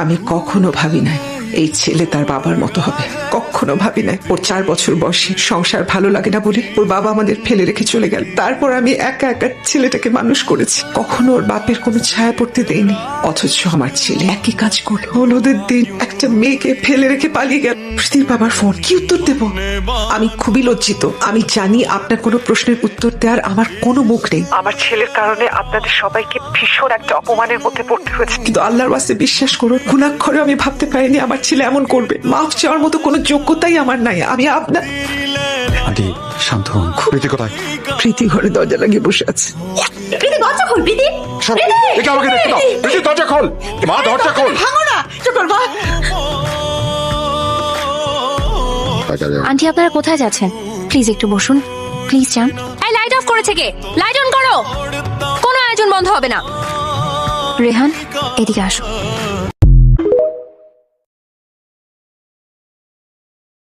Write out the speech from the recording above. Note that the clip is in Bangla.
আমি কখনো ভাবি নাই এই ছেলে তার বাবার মতো হবে, কখনো ভাবি নাই। ওর 4 বছর বয়সে সংসার ভালো লাগে না বলে ওর বাবা আমাদের ফেলে রেখে চলে গেল। তারপর আমি একা একা ছেলেটাকে মানুষ করেছি, কখনো ওর বাপের কোনো ছায়া পড়তে দেয়নি। অথচ আমার ছেলে একই কাজ করে হলুদের দিন একটা মেয়েকে ফেলে রেখে পালিয়ে গেল। প্রীতির বাবার ফোন, কি উত্তর দেব? আমি খুবই লজ্জিত। আমি জানি আপনার কোনো প্রশ্নের উত্তর দেওয়ার আমার কোনো মুখ নেই। আমার ছেলের কারণে আপনাদের সবাইকে ভীষণ একটা অপমানের মধ্যে পড়তে হয়েছে, কিন্তু আল্লাহর ওয়াস্তে বিশ্বাস করুন, ঘুণাক্ষরে আমি ভাবতে পারিনি আমার ছেলে এমন করবে। মাফ চাওয়ার মতো কোনো যোগ্যতাই আমার নাই। আমি আপনার আন্টি শান্ত হন। প্রীতি কোথায়? প্রীতি ঘরে দরজা লাগিয়ে বসে আছে। প্রীতি দরজা খোল, প্রীতি। একে আমাকে দেখতে দাও। প্রীতি দরজা খোল, মা দরজা খোল। ভাঙো না, চুপ কর মা। আন্টি আপনারা কোথায় যাচ্ছেন? প্লিজ একটু বসুন, প্লিজ যান। এই লাইট অফ করেছে কে? লাইট অন করো। কোনো আয়োজন বন্ধ হবে না। রেহান এদিকে আসো।